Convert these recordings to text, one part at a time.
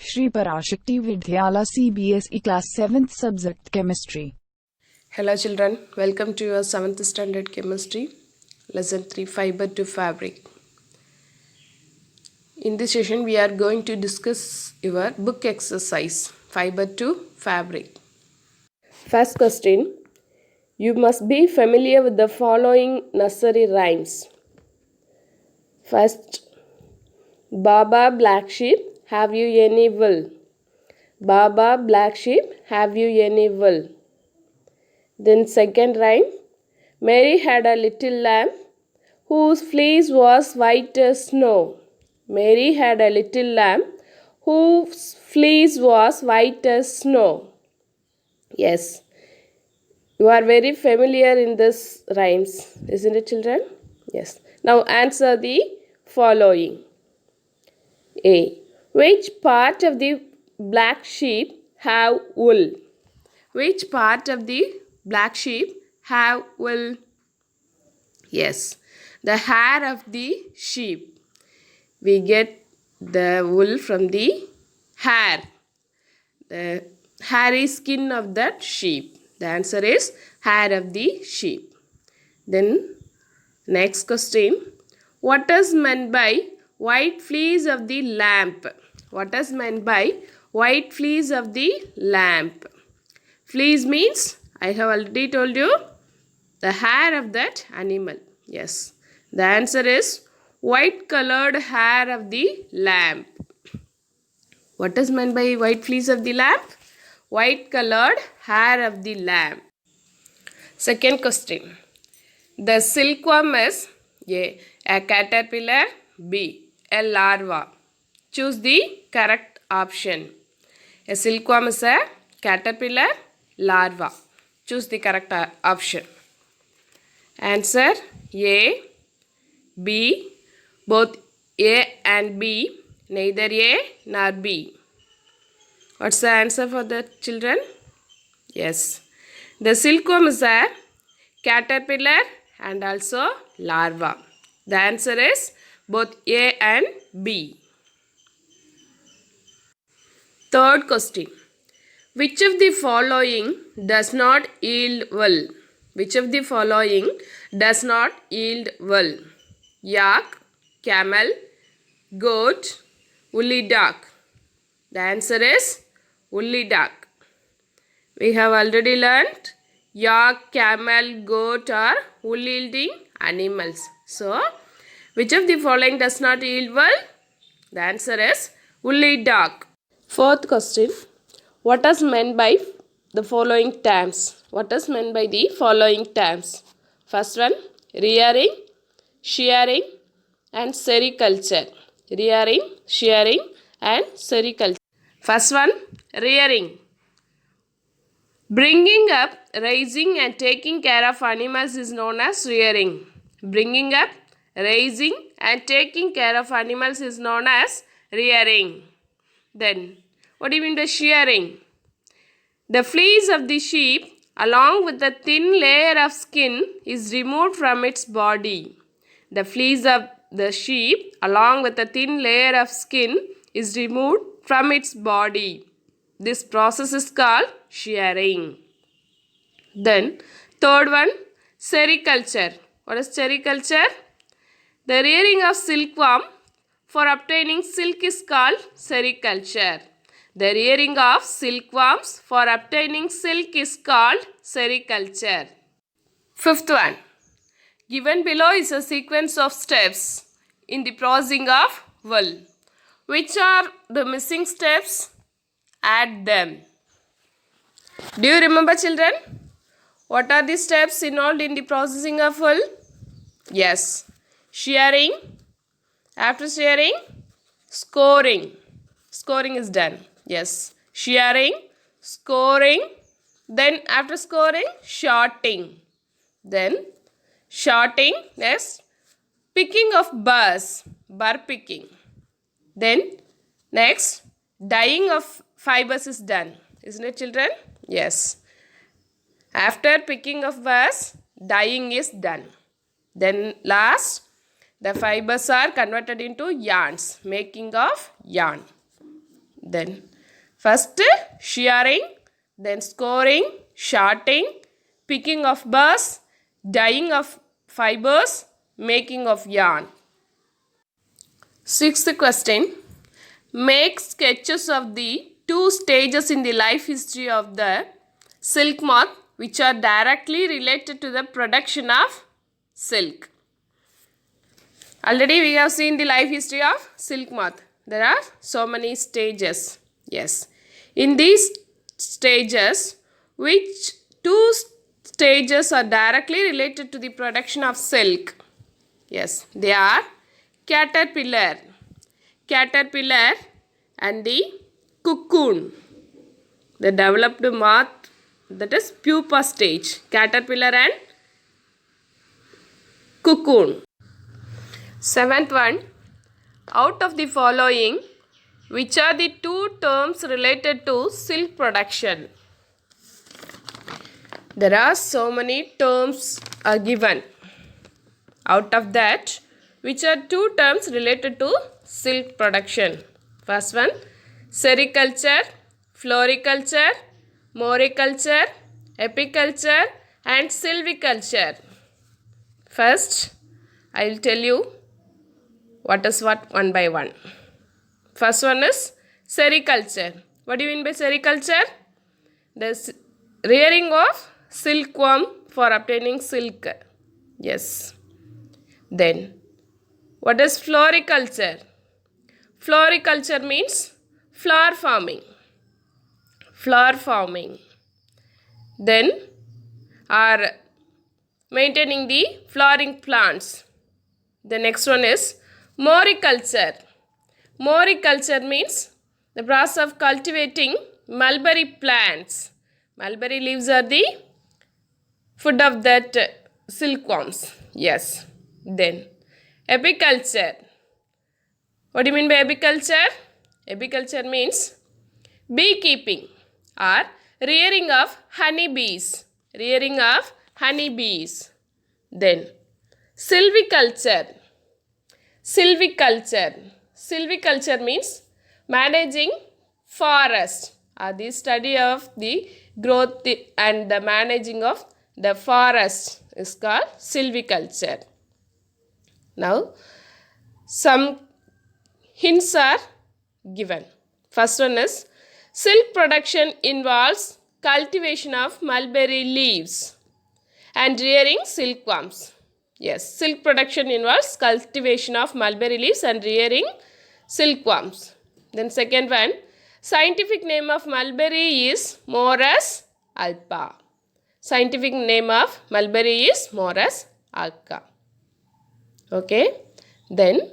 Shri Parashakti Vidyala CBSE Class 7th Subject Chemistry. Hello children, welcome to your 7th standard chemistry, lesson 3 fiber to fabric. In this session we are going to discuss your book exercise, fiber to fabric. First question, you must be familiar with the following nursery rhymes. First, Baba black sheep, have you any wool? Baba black sheep, have you any wool? Then second rhyme, Mary had a little lamb whose fleece was white as snow. Mary had a little lamb whose fleece was white as snow. Yes, you are very familiar in this rhymes, isn't it children? Yes. Now answer the following. A. Which part of the black sheep have wool? Which part of the black sheep have wool? Yes, the hair of the sheep. We get the wool from the hair, the hairy skin of that sheep. The answer is hair of the sheep. Then next question, what is meant by white fleece of the lamp? What is meant by white fleece of the lamp? Fleece means, I have already told you, the hair of that animal. Yes, the answer is white colored hair of the lamp. What is meant by white fleece of the lamp? White colored hair of the lamp. Second question. The silkworm is a caterpillar, B, a larva. Choose the correct option. A silkworm is a caterpillar, larva. Choose the correct option. Answer A, B, both A and B, neither A nor B. What's the answer for the children? Yes, the silkworm is a caterpillar and also larva. The answer is both A and B. Third question. Which of the following does not yield wool? Which of the following does not yield wool? Yak, camel, goat, woolly duck. The answer is woolly duck. We have already learnt yak, camel, goat are wool yielding animals. So, which of the following does not yield wool? The answer is woolly duck. Fourth question. What is meant by the following terms? What is meant by the following terms? First one, rearing, shearing and sericulture. Rearing, shearing and sericulture. First one, rearing. Bringing up, raising and taking care of animals is known as rearing. Bringing up, raising and taking care of animals is known as rearing. Then, what do you mean by shearing? The fleece of the sheep along with the thin layer of skin is removed from its body. The fleece of the sheep along with a thin layer of skin is removed from its body. This process is called shearing. Then third one, sericulture. What is sericulture? The rearing of silkworm for obtaining silk is called sericulture. The rearing of silkworms for obtaining silk is called sericulture. Fifth one. Given below is a sequence of steps in the processing of wool. Which are the missing steps? Add them. Do you remember children? What are the steps involved in the processing of wool? Yes. Shearing. After shearing, scoring. Scoring is done. Yes. Shearing, scoring. Then after scoring, shorting. Then shorting. Next, picking of burrs. Burr picking. Then next, dyeing of fibers is done. Isn't it children? Yes. After picking of burrs, dyeing is done. Then last, the fibers are converted into yarns, making of yarn. Then first shearing, then scoring, shorting, picking of burrs, dyeing of fibers, making of yarn. Sixth question. Make sketches of the two stages in the life history of the silk moth which are directly related to the production of silk. Already we have seen the life history of silk moth. There are so many stages. Yes. In these stages, which two stages are directly related to the production of silk? Yes, they are caterpillar and the cocoon. The developed moth, that is pupa stage, caterpillar and cocoon. Seventh one, out of the following, which are the two terms related to silk production? There are so many terms are given. Out of that, which are two terms related to silk production? First one, sericulture, floriculture, moriculture, apiculture and silviculture. First, I will tell you what is what one by one. First one is sericulture. What do you mean by sericulture? The rearing of silkworm for obtaining silk. Yes. Then, what is floriculture? Floriculture means flower farming. Then, are maintaining the flowering plants. The next one is moriculture. Moriculture means the process of cultivating mulberry plants. Mulberry leaves are the food of that silkworms. Yes. Then apiculture. What do you mean by apiculture? Apiculture means beekeeping or rearing of honeybees. Then silviculture. Silviculture means managing forest or the study of the growth and the managing of the forest is called silviculture. Now, some hints are given. First one is silk production involves cultivation of mulberry leaves and rearing silkworms. Yes, silk production involves cultivation of mulberry leaves and rearing silkworms. Then second one, scientific name of mulberry is Morus alba. Scientific name of mulberry is Morus alba. Okay. Then,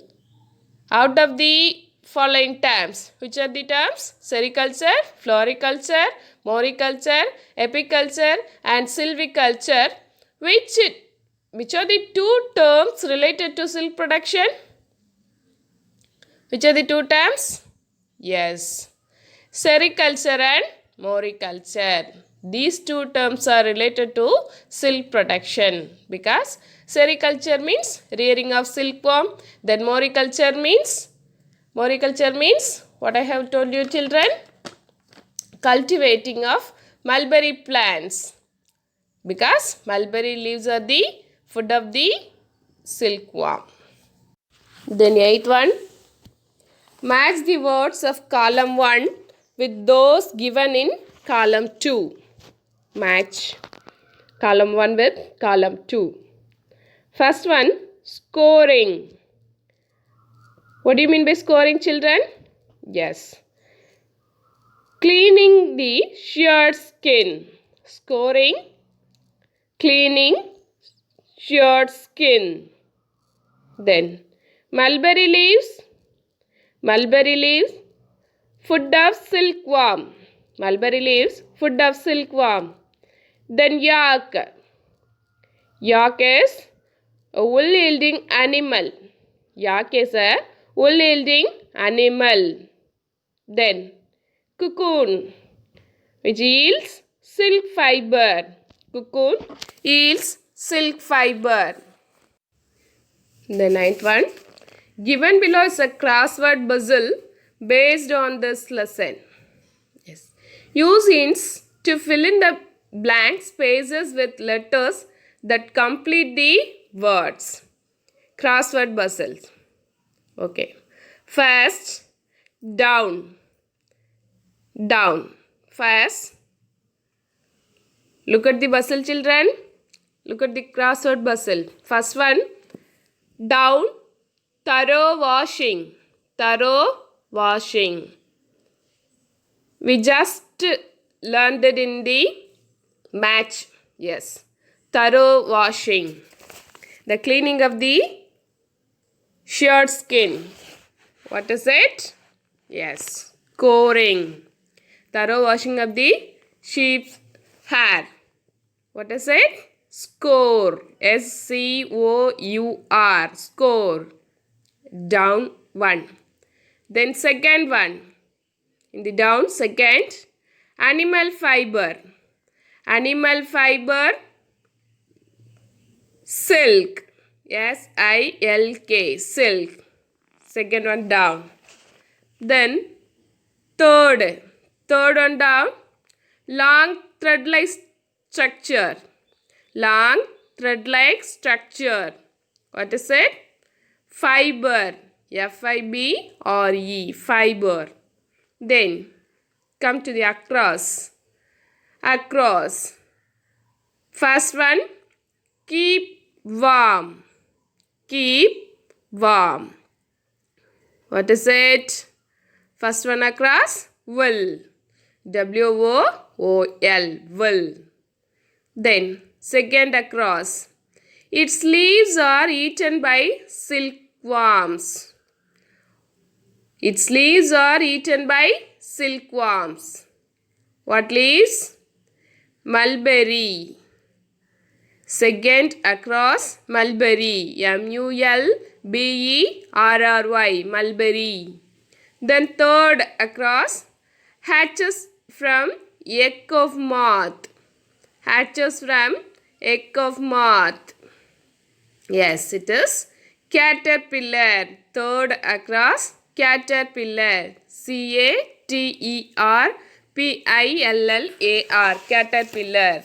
out of the following terms, which are the terms? Sericulture, floriculture, moriculture, apiculture and silviculture. Which are the two terms related to silk production? Which are the two terms? Yes. Sericulture and moriculture. These two terms are related to silk production because sericulture means rearing of silkworm. Then moriculture means what I have told you children? Cultivating of mulberry plants because mulberry leaves are the food of the silkworm. Then eighth one, match the words of column 1 with those given in column 2. Match column 1 with column 2. First one, scoring. What do you mean by scoring, children? Yes. Cleaning the sheared skin. Scoring, cleaning, sheared skin. Then, mulberry leaves, food of silkworm. Mulberry leaves, food of silkworm. Then yak. Yak is a wool-yielding animal. Yak is a wool-yielding animal. Then cocoon, which yields silk fiber. Cocoon yields silk fiber. The ninth one. Given below is a crossword puzzle based on this lesson. Yes. Use hints to fill in the blank spaces with letters that complete the words. Crossword puzzles. Okay. First, down. Down. First, look at the puzzle, children. Look at the crossword puzzle. First one, down, thorough washing. Thorough washing. We just learned it in the match. Yes. Thorough washing. The cleaning of the shirt skin. What is it? Yes. Scoring. Thorough washing of the sheep's hair. What is it? Score. S-C-O-U-R. Score. Down 1. Then second one. In the down, second. Animal fiber. Animal fiber. Silk. S-I-L-K. Silk. Second one down. Then third. Third one down. Long thread-like structure. Long thread-like structure. What is it? Fiber. F-I-B-R-E. Fiber. Then come to the across. Across. First one. Keep warm. Keep warm. What is it? First one across. Wool. W-O-O-L. Wool. Then second across. Its leaves are eaten by silkworms. Its leaves are eaten by silkworms. What leaves? Mulberry. Second across, mulberry. M-U-L-B-E-R-R-Y. Mulberry. Then third across, hatches from egg of moth. Hatches from egg of moth. Yes, it is caterpillar. Third across, caterpillar. C-A-T-E-R-P-I-L-L-A-R. Caterpillar.